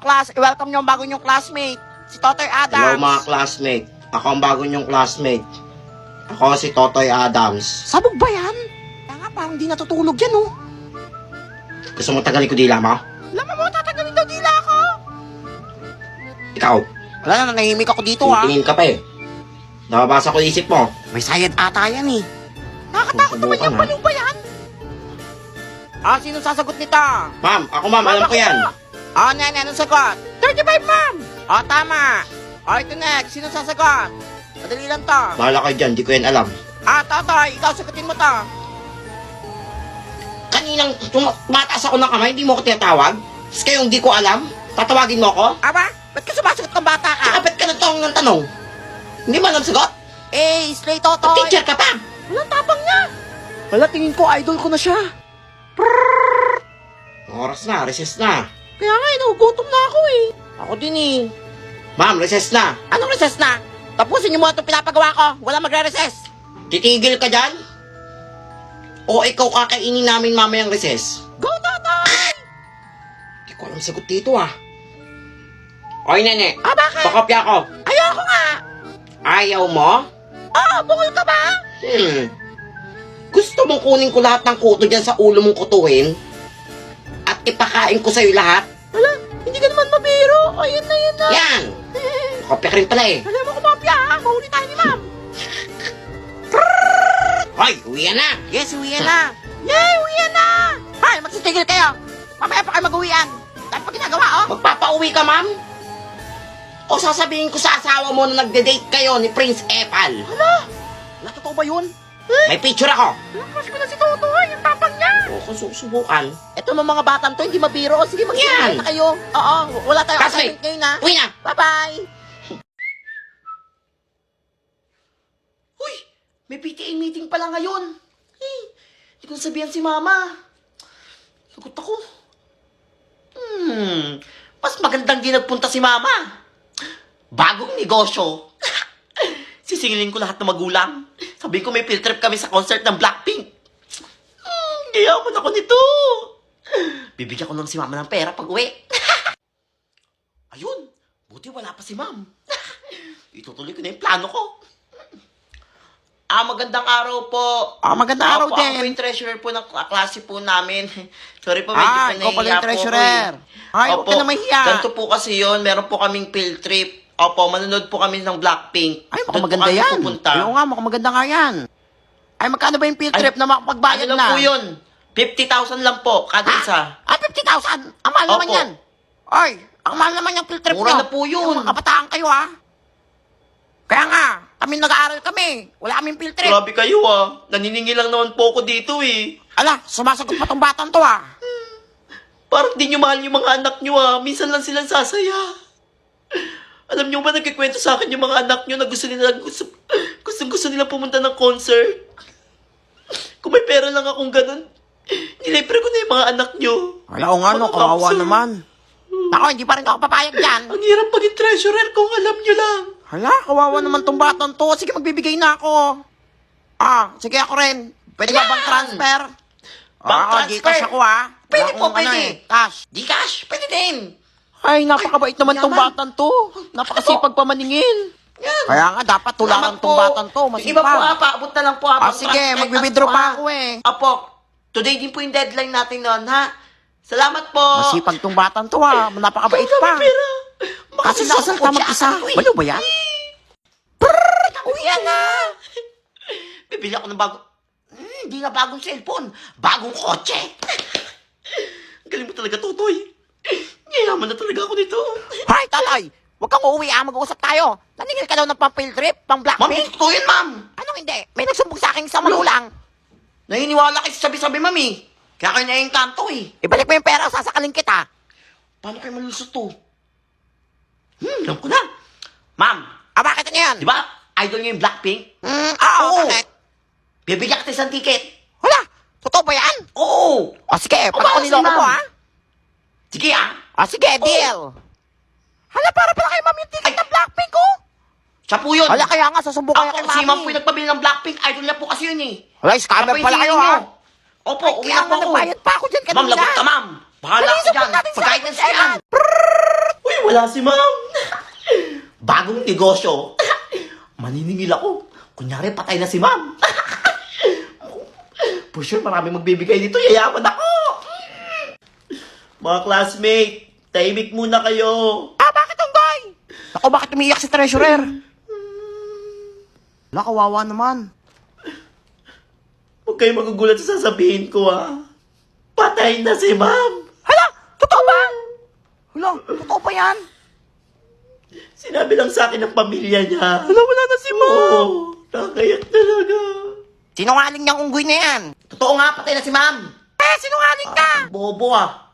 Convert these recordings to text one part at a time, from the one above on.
class, i-welcome niyo ang bago niyong classmate, si Totoy Adams. Hello mga classmate. Ako ang bago niyong classmate. Ako si Totoy Adams. Sabog ba yan? Kaya nga, parang di natutulog yan, oh. Gusto mo tagalin ko dila mo? Alam mo, tatagalin daw dila ako. Ikaw, Wala na, nahihimik ako dito, ha. tingin ka pa eh. Nababasa ko isip mo. May sayad ata yan, eh. Nakakatakot naman Susubukan, yung ha? baliw ba yan? Sino sasagot nito? Ma'am, ako ma'am, alam ko yan. Nene, anong sagot? 35, ma'am. Tama. Ito next, sino sasagot? Madali lang to. Bahala kayo dyan, di ko yan alam. Totoy, ikaw sagutin mo to. Kaninang mataas ako ng kamay, hindi mo ako tinatawag? Tapos kayong di ko alam? Tatawagin mo ako? Aba, ba't ka sumasagot ng bata ka? Tsaka ba't ka natawag ng tanong? Hindi mo alam sagot? Slay Totoy. Teacher ka pa! Walang tapang niya. Wala, tingin ko, idol ko na siya. Oras na, recess na. Kaya nga, nagugutom na ako eh. Ako din eh. Ma'am, recess na. Anong recess na? Tapusin niyo mo itong pinapagawa ko. Wala magre-recess. Titigil ka dyan? O ikaw kakainin namin mamayang recess? Go, Totoy! Hindi ko alam sagot dito ah. Oy, nene. Bakit? Pakopya ko. Ayoko nga. Ayaw mo? Bungol ka ba? Gusto mong kunin ko lahat ng kuto dyan sa ulo mong kutuin? At ipakain ko sa'yo lahat? Wala, hindi ka naman mabiro. Ayan na. Yan! Pakopya ka rin pala eh. Alam mo, kumapya ha. Mahuli tayo ni ma'am. Hoy, uwian na! Yes, uwian na. Yay, uwian na. Hay, magsitigil kayo. Mamaya pa kayo mag-uwian. Dahil pa ginagawa, oh. Magpapauwi ka, ma'am? O sasabihin ko sa asawa mo na nagde-date kayo ni Prince Epal? Hala, totoo ba yun? May picture ako. Crush ko na si Totoy, yung tapang niya. O kung susubukan. Ito mga batang to, hindi mabiro. Sige, mag-iwan Yan. na kayo. Oo, wala tayong Classmate. assignment ngayon, ha. Uwi na! Bye-bye. Uy, may PTA meeting pala ngayon. Hindi ko sabihan si Mama. Sagot ako. Mas magandang di nagpunta si Mama. Bagong negosyo. Sisingilin ko lahat ng magulang. Sabihin ko may field trip kami sa concert ng Blackpink. Gayaman ako nito. Bibigyan ko lang si Mama ng pera pag uwi. Ayun, buti wala pa si Ma'am. Itutuloy ko na yung plano ko. Magandang araw po. Magandang araw Ako din. po yung treasurer po ng klase po namin. Sorry po, medyo po ikaw pala yung nahihiya po treasurer. ako Ay, huwag ka na mahiya. Ganito po kasi yun, meron po kaming field trip. Opo, manonood po kami ng Blackpink. Ay, Doon mukhang maganda po kami yan. pupunta. Oo nga, mukhang maganda nga yan. Ay, magkano ba yung field trip na makapagbayad Ano na? lang po yun? 50,000 lang po, kada isa. 50,000? Ang mahal naman Opo. yan. Ay, ang mahal naman yung field trip Mura nyo. na po yun. Yung mga kabataan kayo, ha? Kaya nga, kami nag-aaral kami. Wala kaming field trip. Grabe kayo Naniningil lang naman po ako dito eh. Ala, sumasagot pa tong batang to, ha? Parang di nyo mahal yung mga anak nyo Minsan lang silang sasaya. Alam nyo ba, nagkikwento sa akin yung mga anak nyo na gusto nila pumunta ng concert. Kung may pera lang akong ganun, nilibre ko na yung mga anak nyo. Wala, o nga, no, Mga kawawa kapsa. naman. Ako, hindi pa rin ako papayag dyan. Ang hirap maging treasurer kung alam nyo lang. Hala, kawawa naman tong batang to. Sige, magbibigay na ako. Sige ako rin. Pwede ba Ayan! bang transfer? Bank transfer? Gcash ako, ha? Pwede Wala po, akong pwede. cash. Di cash, pwede din. Ay, napakabait naman tong yaman. batang to. Napakasipag pa maningil. Yan. Kaya nga, dapat tularan Salamat tong po. batang to. Yung iba po Masipag. paabot na lang po Sige, Kahit magbe-withdraw ano pa po, ako eh. Apo, today din po yung deadline natin noon, ha? Salamat po. Masipag tong batang to, ha. Napakabait pa. Pera. Kasi nakasalta mag-isa. Balo ba yan? Uwian na. Bibili ako ng hindi na bagong cellphone. Bagong kotse. Galing mo talaga, Totoy. Yayaman na talaga ako nito. Hay, Totoy! Huwag kang uuwi, Mag-uusap tayo. Naningil ka daw ng pang-field trip, Ma'am, pang-Blackpink. totoo yun, ma'am. Anong hindi? May nagsumbong sa akin isang magulang. Naniniwala kayo sa sabi-sabi, mami. Kaya kayo naiengkanto eh. Ibalik mo yung pera, sasakalin kita. Paano kayo malusot to? Alam ko na. Ma'am, Bakit ano yan? di ba? Idol niyo yung Blackpink? Oo, Oo. bakit? Bibigyan kita isang ticket. Hala, totoo ba yan? Oo. Sige, pag Aba, ako niloko si mo, ma'am. ha? Sige Sige, deal. Hala, para pala kay ma'am yung ticket ng Blackpink, oh. Siya po yun. Hala, kaya nga, sasumbong kaya kay Ako, si ma'am po mami. yung nagpabili ng Blackpink. Idol niya po kasi yun eh. Hala, Siya scammer po yung pala kayo, singilin ha? niyo. Opo, Ay, uwi kaya na po nga, ako. nagbayad pa ako dyan kanina. Ma'am, lagot ka, ma'am. Bahala Dali, ako sumbong dyan. natin si Pag-guidance Ate ka yan. Ellen. wala si ma'am. Bagong negosyo. Maniningil ako. Kunyari, patay na si ma'am. For sure, marami magbibigay dito. Yayaman ako. Mga classmate, tahimik muna kayo. Bakit Unggoy? Ako, bakit umiiyak si treasurer? Wala, kawawa naman. Huwag kayo magugulat sa sasabihin ko, ha. Patay na si ma'am. Hala, totoo ba? Hala, totoo pa yan? Sinabi lang sa akin ng pamilya niya. Hala, wala na si ma'am. Oo, nakayak talaga. Sinungaling niyang unggoy na yan. Totoo nga, patay na si ma'am. Sinungaling ka. Bobo, ah.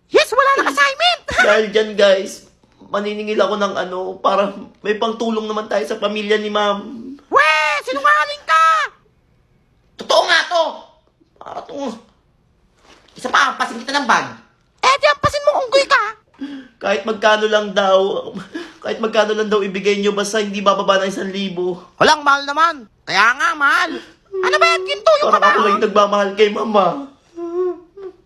Yes, wala nang assignment. Dahil dyan, guys, maniningil ako ng para may pangtulong naman tayo sa pamilya ni ma'am. Sinungaling ka. Totoo nga to. Para to. Isa pa, pasin kita ng bag. Di ampasin mo unggoy ka. Kahit magkano lang daw ibigay nyo, basta hindi bababa ng 1,000. Walang mahal naman. Kaya nga, mahal. Ano ba yan, ginto yung Parang ako kabaho? lang yung nagmamahal kay mama.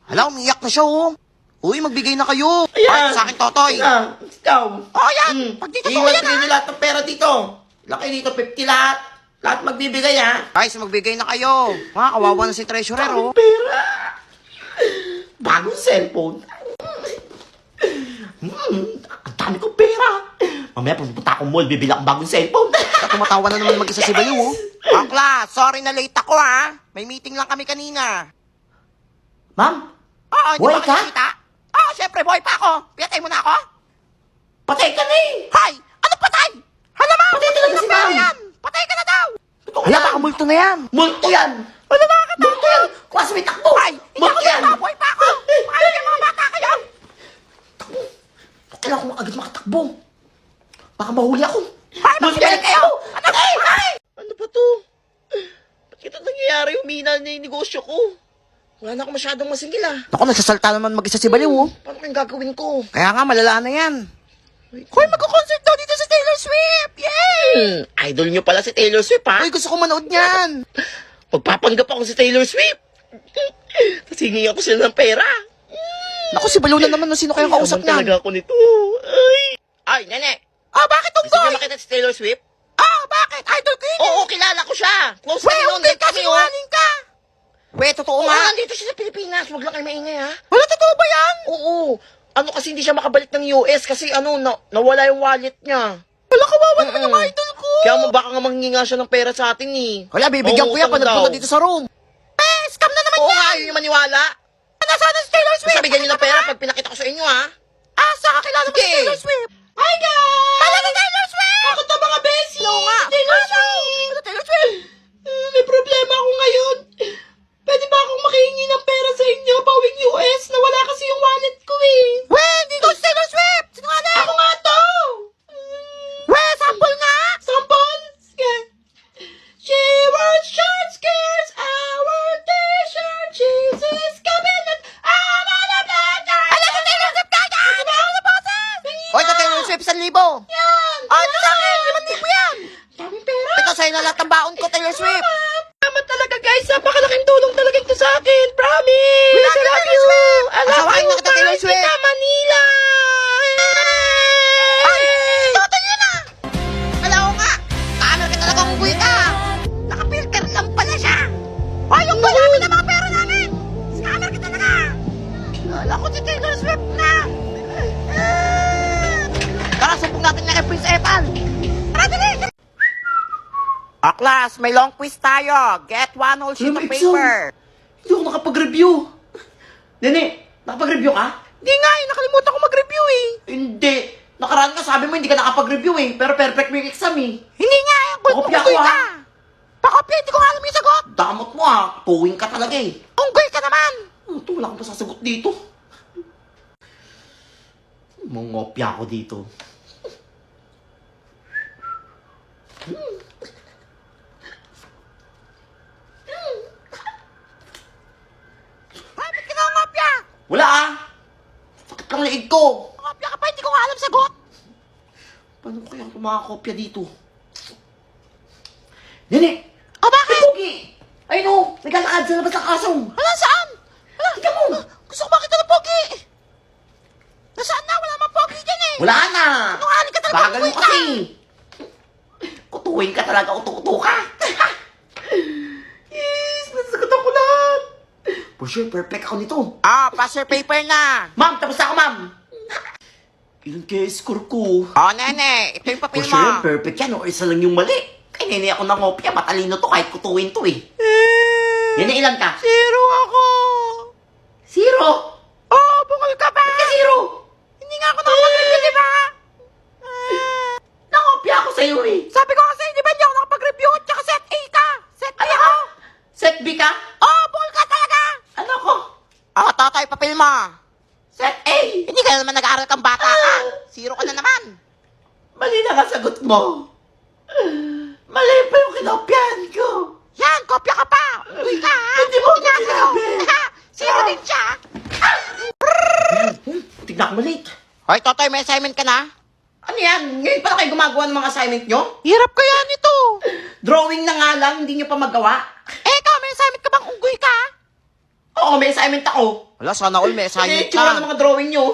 Hala, umiyak na siya, oh. Uy, magbigay na kayo. Ayan. Ay, sa akin, Totoy. Ayan, ikaw. Yan. Pag dito to, yan, Iwan niyo lahat ng pera dito. Laki dito, 50 lahat. Lahat magbibigay, ha. Guys, magbigay na kayo. Kawawa na si treasurer, oh. Pera. Bagong cellphone. Ang dami kong pera. Mamaya pupunta akong mall, bibili akong bagong cellphone. Tumatawa na naman mag-isa si Baliw, oh. Class, sorry na late ako, ha. May meeting lang kami kanina. Ma'am, Oo, hindi Boy ba ka? kita? Syempre, boy pa ako. Pinatay mo na ako? patay ka na eh. Hay! Ano patay? Hala, ma'am! Patay talaga si ma'am. Yan. Patay ka na daw! Totoo Hala, yan. baka multo na yan. Multo yan. Hala, nakakatakot. Multo yan. Classmate, takbo. Ay, hindi ako Multo yan. dito. Boy pa ako. Ano yung mga bata kayo? Kailangan ko agad makatakbo. Baka mahuli ako. Hay, magbibalik kayo. Ano? Ay! Ano ba to? Ba't ito nangyayari? Humina na yung negosyo ko. Wala na ako masyadong masingil, ah. Ako, nagsasalta naman mag-isa si Baliw, oh. Paano kayong gagawin ko? Kaya nga, malala na yan. Hoy, magko-concert daw dito sa Taylor Swift! Yay! Idol nyo pala si Taylor Swift, ha? Hoy, gusto ko manood niyan. Magpapanggap ako si Taylor Swift. Tapos hingi ako sila ng pera. Naku, si Baliw na naman. Sino kayong kausap Yaman niyan? talaga ako nito. Ay, nene. Bakit Gusto Unggoy? niyo makita si Taylor Swift? Bakit? Idol ko yun. Oo, kilala ko siya. Close Weh, kami noon. Unggoy Date ka, kami, oh. sinungaling ka. Weh, totoo Oo, nga. nandito siya sa Pilipinas. Huwag lang kayo maingay, ha? Wala, totoo ba yan? Oo. Ano kasi hindi siya makabalik ng US kasi nawala yung wallet niya. Wala, kawawa naman yung idol ko. Kaya mo baka nga manghinga siya ng pera sa atin, eh. Wala, bibigyan Oo, ko yan pag utang nagpunta daw. dito sa room. Scam na naman Oo yan. nga, yun yung maniwala. Nasaan na si Taylor Swift? Basta bigyan niyo ng pera pag pinakita ko sa inyo, ha? Saan kakilala mo si Sige. Taylor Swift? Hi, guys! Hala na Taylor Swift! Ako to, mga beshi! Oo nga. Taylor Ano? Swift! Ano, Taylor Swift? May problema ako ngayon. Pwede ba akong makihingi ng pera sa inyo pauwing US? Nawala kasi yung wallet ko, eh. Weh, hindi ko si Taylor Swift. Sinungaling. Ako nga to! Weh, sample nga. Sample? Sige. She wears short skirts, I wear t-shirt, Jesus coming and I'm on a platter! Hala, si Taylor Swift ka yan. Ano na boses? Hoy, ito Taylor Swift, 1,000. Yan! Ito sa akin, 5,000 yan. Daming pera! Ito sa'yo na lahat ng baon ko, Taylor Swift. Salamat talaga, guys! Napakalaking tulong talaga ito sa akin! Promise! We love you, Taylor Swift! I love Asawain you! na kita, Taylor Mahal Swift! kita, Manila! Ay, ito yun ah. Alam ko nga, paano ka talagang uwi ka? Nakapilter lang pala siya. Ay, yung marami na mga pera namin. Scammer ka talaga. Kala ko si Taylor Swift na. Tara, sumpong natin na kay Prince Epan. Tara, dali. Class, may long quiz tayo. Get one whole sheet of paper. Hindi ako nakapag-review. Nene, nakapag-review ka? Hindi nga, nakalimutan ko mag-review eh. Hindi. Nakaraan ka, sabi mo hindi ka nakapag-review eh. Pero perfect mo yung exam eh. Hindi nga, Pakopya unggoy ko, ka. Pakopya, hindi ko nga alam yung sagot. Damot mo ah. Puwing ka talaga eh. Unggoy ka naman. Ito, wala akong pasasagot dito. Mungopya ako dito. Ay, ba't ka nangopya? Wala ah. Sakit lang leeg ko. Kopya ka pa, hindi ko nga alam sagot. Paano ko kaya ito makakopya dito? Nene! Bakit? Ay, Pogi! Ay no! Naglalakad sa labas ng kasong! Hala, saan? Hala, Tika mo! gusto ko makita ng pogi. Nasaan na? Wala mang pogi dyan eh. Wala na. Sinungaling ka talaga, Bagal mo unggoy ka. kasi. Kutuhin ka talaga, utu-utu ka. Yes, nasagot ako lahat. For sure, perfect ako nito. Ah, pass your paper na. Ma'am, tapos na ako, ma'am. Ilan kaya score ko? Oh, nene, ito yung For papel sure, mo. perfect yan. O, isa lang yung mali. Kaya nene ako nangopya. Matalino to kahit kutuhin to eh. Nene, ilan ka? Zero ako. Zero. Oh, bungol ka ba? Ba't ka zero? Hindi nga ako nakapag-review, di ba? Nangopya ako sa'yo eh. Sabi ko kasi, di ba hindi ako nakapag-review? Tsaka set A ka. Set B Ano ako. ka? Set B ka? Oh, bungol ka talaga. Ano ko? Oh, tatay, papel mo. Set A. Hindi ka naman nag-aaral kang bata ka. Zero ka na naman. Mali na nga sagot mo. Mali pa yung kinopyahan ko. Yan, kopya ka pa. Uy ka, ha? Hindi mo ako Tingnan sinabi. Zero din siya. Tignan ko mali. Hoy, Totoy, may assignment ka na? Ano yan? Ngayon pa na kayo gumagawa ng mga assignment nyo? Hirap kaya nito. Drawing na nga lang, hindi nyo pa magawa. Eh, ikaw, may assignment ka bang unggoy ka? Oo, may assignment ako. Wala, sana all may assignment Hindi, tsura ng mga drawing nyo.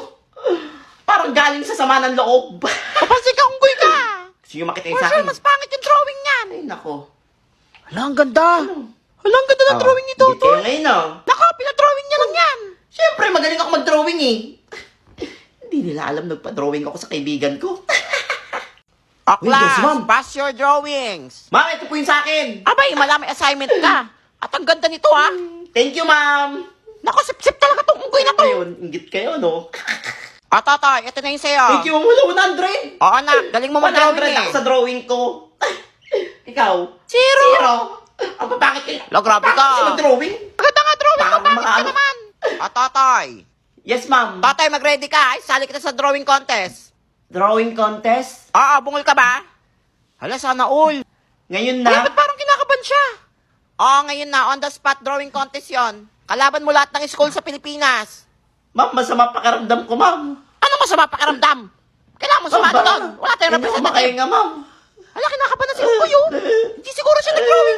Parang galing sa sama ng loob. Papansin ka, unggoy ka. Gusto nyo makita For yung sa sure, akin? mas pangit yung drawing niyan. Ay, nako. Hala, ang ganda. Hala, ang ganda ng drawing ni Hindi Toto. kayo ngayon ah. Nako, pinadrawing niya lang yan. Siyempre, magaling ako mag-drawing eh. Hindi nila alam nagpa-drawing ako sa kaibigan ko. O, Uy, yes, ma'am. pass your drawings. Ma'am, ito po yung sa akin. Abay, may assignment ka. At ang ganda nito, ha? Thank you, ma'am. Nako, sip-sip talaga tong unggoy na to. Ayun, ingit kayo, no? O, Totoy, ito na yung sa'yo. Thank you, ma'am. Wala, 100. Oo, anak, galing mo mag-drawing 100 ako eh. sa drawing ko. Ikaw? Zero. Zero. Ang papakit kayo. Lo, grabe ka. Sa mag-drawing? Maganda nga drawing ko, Parang bakit mga ka ano. naman? O, Totoy. Yes, ma'am. Totoy, mag-ready ka. Ay, sali kita sa drawing contest. Drawing contest? Oo, bungol ka ba? Hala, sana all. Ngayon Ay, na? ba't parang kinakaban siya? Oo, ngayon na. On the spot drawing contest yon. Kalaban mo lahat ng school sa Pilipinas. Ma'am, masama pakiramdam ko, ma'am. Ano masama pakiramdam? Kailangan mo sumali doon. Wala tayong Hindi ako representative. makahinga, ma'am. Hala, kinakaban na si Ugoy, oh. Hindi siguro siya nag-drawing